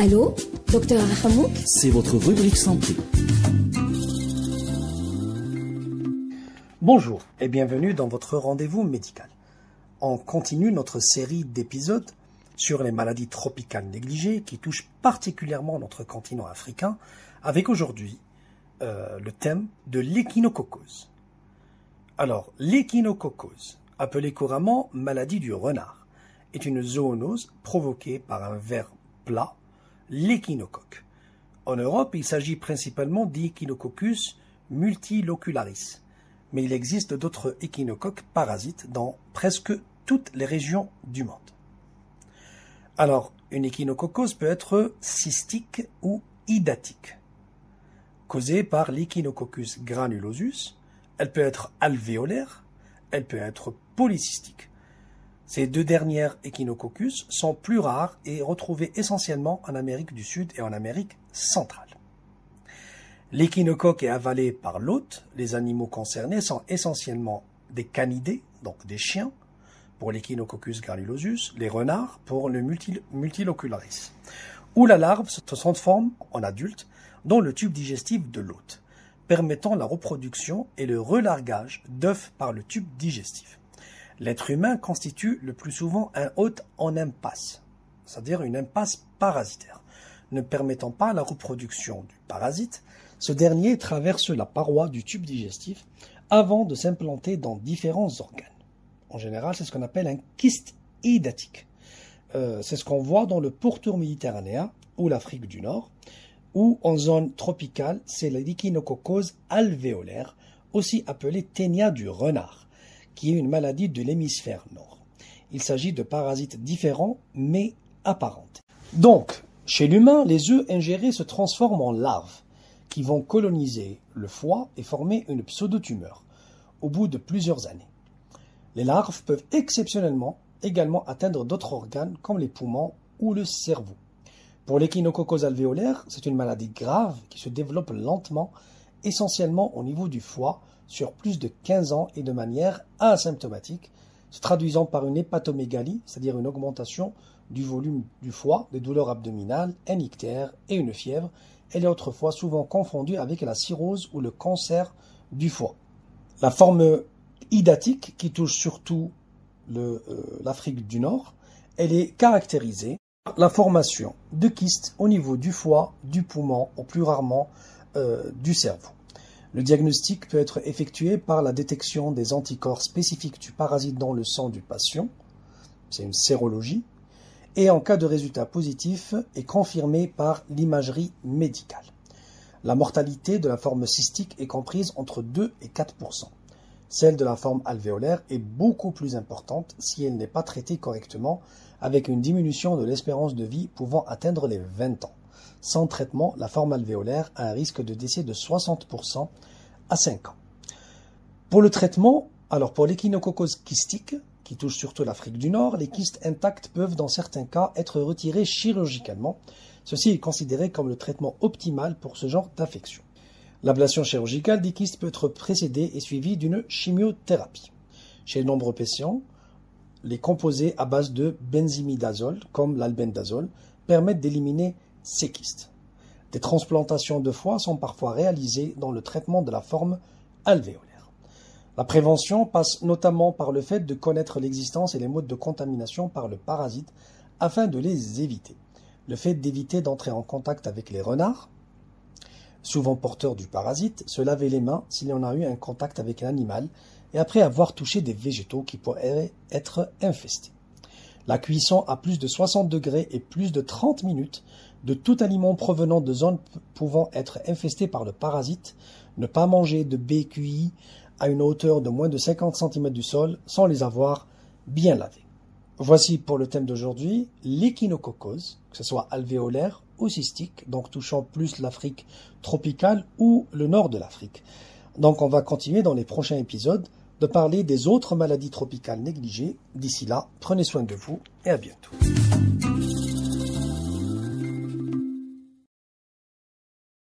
Allô, docteur Arhamou? C'est votre rubrique santé. Bonjour et bienvenue dans votre rendez-vous médical. On continue notre série d'épisodes sur les maladies tropicales négligées qui touchent particulièrement notre continent africain, avec aujourd'hui le thème de l'échinococose. Alors, l'échinococose, appelée couramment maladie du renard, est une zoonose provoquée par un ver plat, l'échinocoque. En Europe, il s'agit principalement d'Echinococcus multilocularis, mais il existe d'autres échinocoques parasites dans presque toutes les régions du monde. Alors, une échinococose peut être cystique ou hydatique. Causée par l'Echinococcus granulosus, elle peut être alvéolaire, elle peut être polycystique. Ces deux dernières échinococcus sont plus rares et retrouvées essentiellement en Amérique du Sud et en Amérique centrale. L'échinocoque est avalé par l'hôte. Les animaux concernés sont essentiellement des canidés, donc des chiens, pour l'Echinococcus granulosus, les renards pour le multilocularis, où la larve se transforme en adulte dans le tube digestif de l'hôte, permettant la reproduction et le relargage d'œufs par le tube digestif. L'être humain constitue le plus souvent un hôte en impasse, c'est-à-dire une impasse parasitaire. Ne permettant pas la reproduction du parasite, ce dernier traverse la paroi du tube digestif avant de s'implanter dans différents organes. En général, c'est ce qu'on appelle un kyste hydatique. C'est ce qu'on voit dans le pourtour méditerranéen ou l'Afrique du Nord, ou en zone tropicale, c'est l'échinococose alvéolaire, aussi appelée ténia du renard, qui est une maladie de l'hémisphère nord. Il s'agit de parasites différents, mais apparentes. Donc, chez l'humain, les œufs ingérés se transforment en larves, qui vont coloniser le foie et former une pseudotumeur, au bout de plusieurs années. Les larves peuvent exceptionnellement également atteindre d'autres organes, comme les poumons ou le cerveau. Pour l'échinococose alvéolaire, c'est une maladie grave qui se développe lentement, essentiellement au niveau du foie, sur plus de 15 ans et de manière asymptomatique, se traduisant par une hépatomégalie, c'est-à-dire une augmentation du volume du foie, des douleurs abdominales, un ictère et une fièvre. Elle est autrefois souvent confondue avec la cirrhose ou le cancer du foie. La forme hydatique, qui touche surtout l'Afrique du Nord, elle est caractérisée par la formation de kystes au niveau du foie, du poumon, ou plus rarement du cerveau. Le diagnostic peut être effectué par la détection des anticorps spécifiques du parasite dans le sang du patient, c'est une sérologie, et en cas de résultat positif est confirmé par l'imagerie médicale. La mortalité de la forme cystique est comprise entre 2 et 4%. Celle de la forme alvéolaire est beaucoup plus importante si elle n'est pas traitée correctement, avec une diminution de l'espérance de vie pouvant atteindre les 20 ans. Sans traitement, la forme alvéolaire a un risque de décès de 60% à 5 ans. Pour le traitement, alors pour l'échinococose kystique, qui touche surtout l'Afrique du Nord, les kystes intacts peuvent dans certains cas être retirés chirurgicalement. Ceci est considéré comme le traitement optimal pour ce genre d'affection. L'ablation chirurgicale des kystes peut être précédée et suivie d'une chimiothérapie. Chez de nombreux patients, les composés à base de benzimidazole, comme l'albendazole, permettent d'éliminer ces kystes. Des transplantations de foie sont parfois réalisées dans le traitement de la forme alvéolaire. La prévention passe notamment par le fait de connaître l'existence et les modes de contamination par le parasite afin de les éviter. Le fait d'éviter d'entrer en contact avec les renards, souvent porteurs du parasite, se laver les mains s'il y en a eu un contact avec l'animal et après avoir touché des végétaux qui pourraient être infestés. La cuisson à plus de 60 degrés et plus de 30 minutes de tout aliment provenant de zones pouvant être infestées par le parasite, ne pas manger de baies cuites à une hauteur de moins de 50 cm du sol sans les avoir bien lavés. Voici pour le thème d'aujourd'hui l'échinococose, que ce soit alvéolaire ou cystique, donc touchant plus l'Afrique tropicale ou le nord de l'Afrique. Donc on va continuer dans les prochains épisodes de parler des autres maladies tropicales négligées. D'ici là, prenez soin de vous et à bientôt.